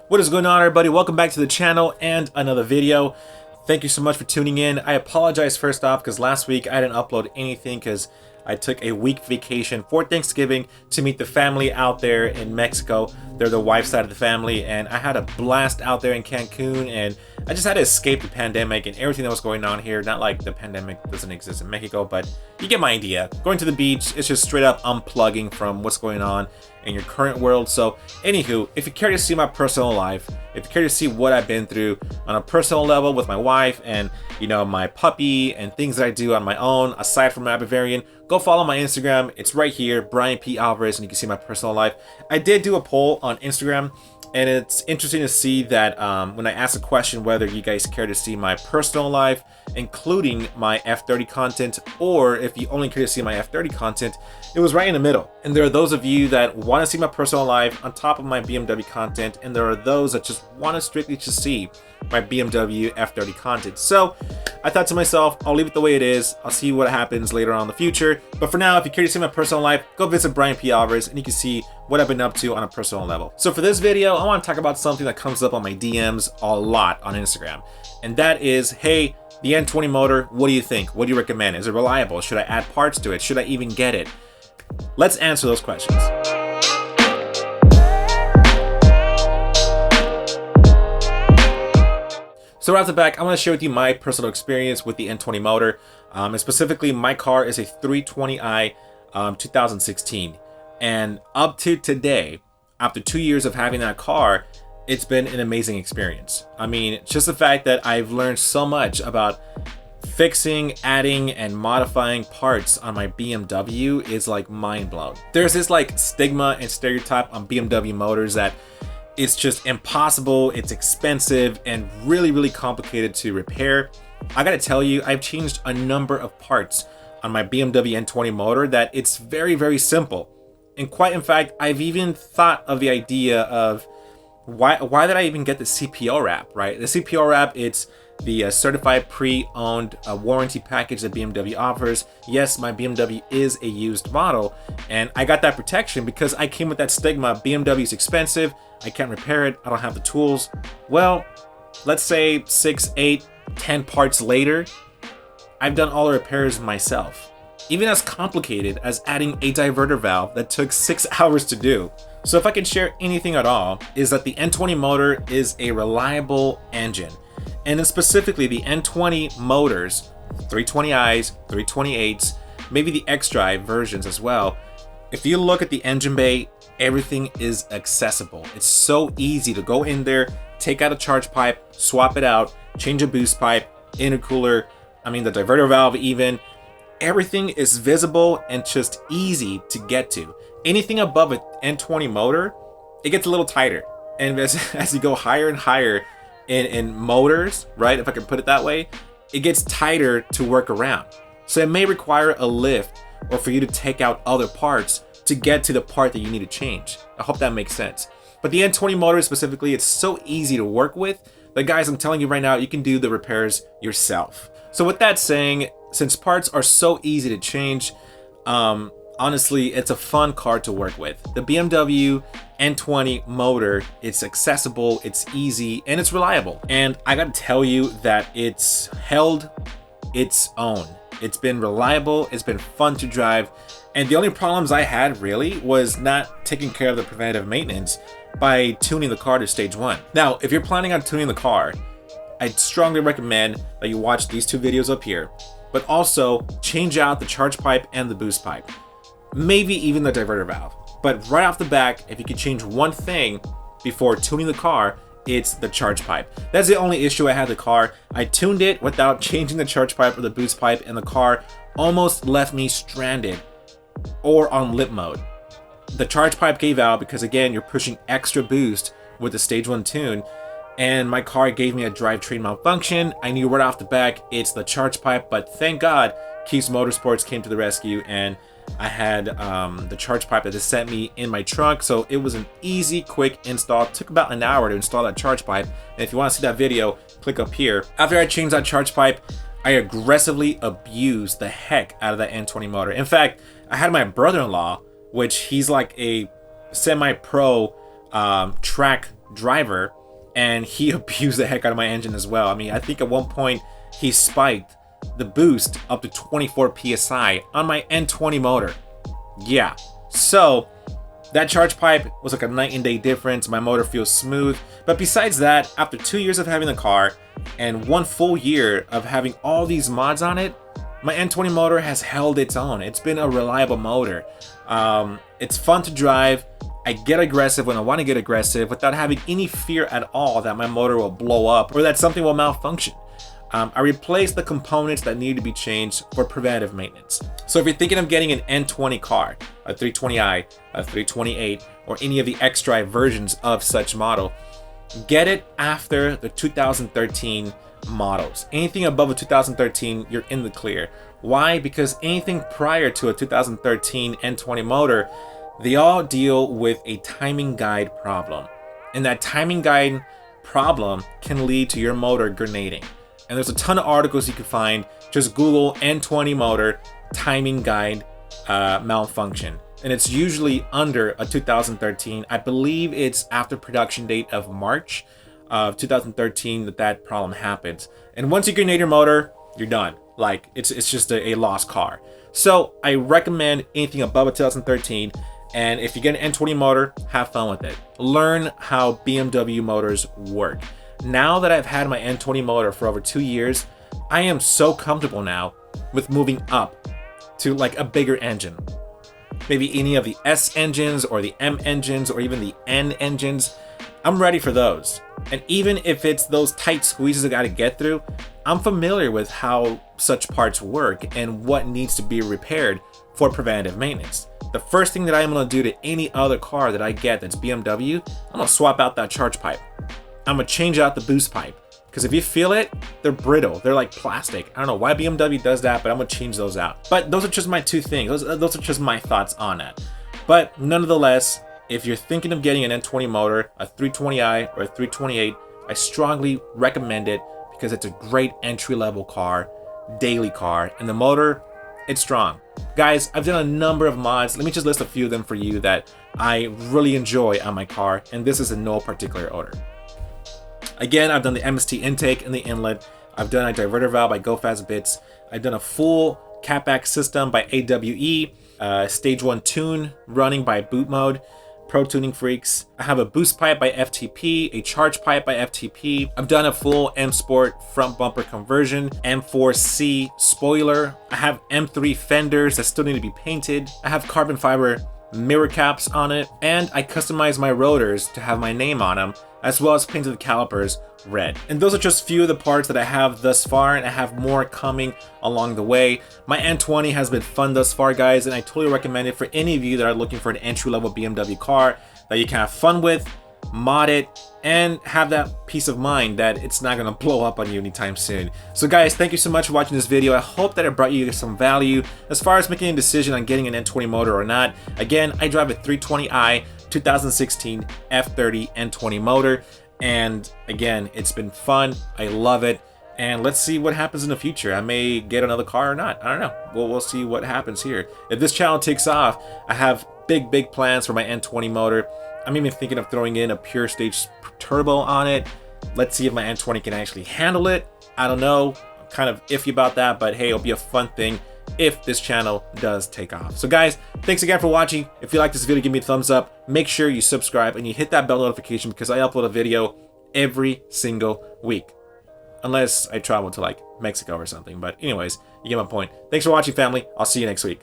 What is going on, everybody? Welcome back to the channel and another video. Thank you so much for tuning in. I apologize first off because last week I didn't upload anything because I took a week vacation for Thanksgiving to meet the family out there in Mexico. They're the wife's side of the family, and I had a blast out there in Cancun, and I just had to escape the pandemic and everything that was going on here. Not like the pandemic doesn't exist in Mexico, but you get my idea. Going to the beach, it's just straight up unplugging from what's going on in your current world. So anywho, if you care to see my personal life, if you care to see what I've been through on a personal level with my wife and, you know, my puppy and things that I do on my own aside from my Bavarian, go follow my Instagram. It's right here, Brian P Alvarez, and you can see my personal life. I did do a poll on Instagram, and it's interesting to see that when I asked a question whether you guys care to see my personal life, including my F30 content, or if you only care to see my F30 content, it was right in the middle. And there are those of you that want to see my personal life on top of my BMW content, and there are those that just want to strictly just see my BMW F30 content. So I thought to myself, I'll leave it the way it is. I'll see what happens later on in the future. But for now, if you care to see my personal life, go visit Brian P Alvarez and you can see what I've been up to on a personal level. So for this video, I want to talk about something that comes up on my DMs a lot on Instagram. And that is, hey, the N20 motor, what do you think? What do you recommend? Is it reliable? Should I add parts to it? Should I even get it? Let's answer those questions. So right off the back, I want to share with you my personal experience with the N20 motor. And specifically, my car is a 320i 2016. And up to today, after 2 years of having that car, it's been an amazing experience. I mean, just the fact that I've learned so much about fixing, adding, and modifying parts on my BMW is like mind blown. There's this like stigma and stereotype on BMW motors that it's just impossible, it's expensive, and really, really complicated to repair. I gotta tell you, I've changed a number of parts on my BMW N20 motor that it's very, very simple. And quite in fact, I've even thought of the idea of why did I even get the CPO wrap, right? The CPO wrap, it's the certified pre-owned warranty package that BMW offers. Yes, my BMW is a used model, and I got that protection because I came with that stigma. BMW is expensive, I can't repair it, I don't have the tools. Well, let's say 6, 8, 10 parts later, I've done all the repairs myself. Even as complicated as adding a diverter valve that took 6 hours to do. So if I can share anything at all, is that the N20 motor is a reliable engine. And then specifically the N20 motors, 320i's, 328's, maybe the X-Drive versions as well. If you look at the engine bay, everything is accessible. It's so easy to go in there, take out a charge pipe, swap it out, change a boost pipe, intercooler, the diverter valve even. Everything is visible and just easy to get to. Anything above an N20 motor, it gets a little tighter. And as you go higher and higher in motors, right, if I can put it that way, it gets tighter to work around. So it may require a lift or for you to take out other parts to get to the part that you need to change. I hope that makes sense. But the N20 motor specifically, it's so easy to work with that, guys, I'm telling you right now, you can do the repairs yourself. So with that saying, since parts are so easy to change, honestly, it's a fun car to work with. The BMW N20 motor, it's accessible, it's easy, and it's reliable. And I gotta tell you that it's held its own. It's been reliable, it's been fun to drive, and the only problems I had really was not taking care of the preventative maintenance by tuning the car to stage 1. Now, if you're planning on tuning the car, I'd strongly recommend that you watch these 2 videos up here, but also change out the charge pipe and the boost pipe. Maybe even the diverter valve. But right off the back, if you could change one thing before tuning the car, it's the charge pipe. That's the only issue I had with the car. I tuned it without changing the charge pipe or the boost pipe, and the car almost left me stranded or on limp mode. The charge pipe gave out because, again, you're pushing extra boost with the stage 1 tune, and my car gave me a drivetrain malfunction. I knew right off the back it's the charge pipe, but thank God Kies Motorsports came to the rescue, and I had the charge pipe that they sent me in my trunk, so it was an easy, quick install. It took about an hour to install that charge pipe, and if you want to see that video, click up here. After I changed that charge pipe, I aggressively abused the heck out of that N20 motor. In fact, I had my brother-in-law, which he's like a semi-pro track driver, and he abused the heck out of my engine as well. I mean, I think at one point he spiked the boost up to 24 psi on my N20 motor. Yeah, so that charge pipe was like a night and day difference. My motor feels smooth. But besides that, after 2 years of having the car and 1 full year of having all these mods on it, my N20 motor has held its own. It's been a reliable motor. It's fun to drive. I get aggressive when I want to get aggressive without having any fear at all that my motor will blow up or that something will malfunction. I replaced the components that need to be changed for preventative maintenance. So if you're thinking of getting an N20 car, a 320i, a 328, or any of the X-Drive versions of such model, get it after the 2013 models. Anything above a 2013, you're in the clear. Why? Because anything prior to a 2013 N20 motor, they all deal with a timing guide problem. And that timing guide problem can lead to your motor grenading. And there's a ton of articles you can find. Just Google N20 motor timing guide malfunction. And it's usually under a 2013. I believe it's after production date of March of 2013 that problem happens. And once you grenade your motor, you're done. Like, it's just a lost car. So I recommend anything above a 2013. And if you get an N20 motor, have fun with it. Learn how BMW motors work. Now that I've had my N20 motor for over 2 years, I am so comfortable now with moving up to like a bigger engine. Maybe any of the S engines or the M engines or even the N engines. I'm ready for those. And even if it's those tight squeezes I gotta get through, I'm familiar with how such parts work and what needs to be repaired for preventative maintenance. The first thing that I'm gonna do to any other car that I get that's BMW, I'm gonna swap out that charge pipe. I'm gonna change out the boost pipe. Because if you feel it, they're brittle. They're like plastic. I don't know why BMW does that, but I'm gonna change those out. But those are just my two things. Those are just my thoughts on that. But nonetheless, if you're thinking of getting an N20 motor, a 320i or a 328, I strongly recommend it because it's a great entry-level car, daily car, and the motor, it's strong. Guys, I've done a number of mods. Let me just list a few of them for you that I really enjoy on my car, and this is in no particular order. Again, I've done the MST intake and the inlet. I've done a diverter valve by Go Fast Bits. I've done a full catback system by AWE, stage 1 tune running by Boot Mode, Pro Tuning Freaks. I have a boost pipe by FTP, a charge pipe by FTP. I've done a full M Sport front bumper conversion, M4C spoiler. I have M3 fenders that still need to be painted. I have carbon fiber mirror caps on it, and I customized my rotors to have my name on them, as well as painted the calipers red. And those are just few of the parts that I have thus far, and I have more coming along the way. My N20 has been fun thus far, guys, and I totally recommend it for any of you that are looking for an entry-level BMW car that you can have fun with, mod it, and have that peace of mind that it's not gonna blow up on you anytime soon. So guys, thank you so much for watching this video. I hope that it brought you some value as far as making a decision on getting an N20 motor or not. Again, I drive a 320i 2016 F30 N20 motor, and again, it's been fun. I love it, and let's see what happens in the future. I may get another car or not. I don't know. We'll see what happens here. If this channel takes off, I have big plans for my N20 motor. I'm even thinking of throwing in a pure stage turbo on it. Let's see if my N20 can actually handle it. I don't know. I'm kind of iffy about that, but hey, it'll be a fun thing if this channel does take off. So guys, thanks again for watching. If you like this video, give me a thumbs up. Make sure you subscribe and you hit that bell notification because I upload a video every single week. Unless I travel to like Mexico or something. But anyways, you get my point. Thanks for watching, family. I'll see you next week.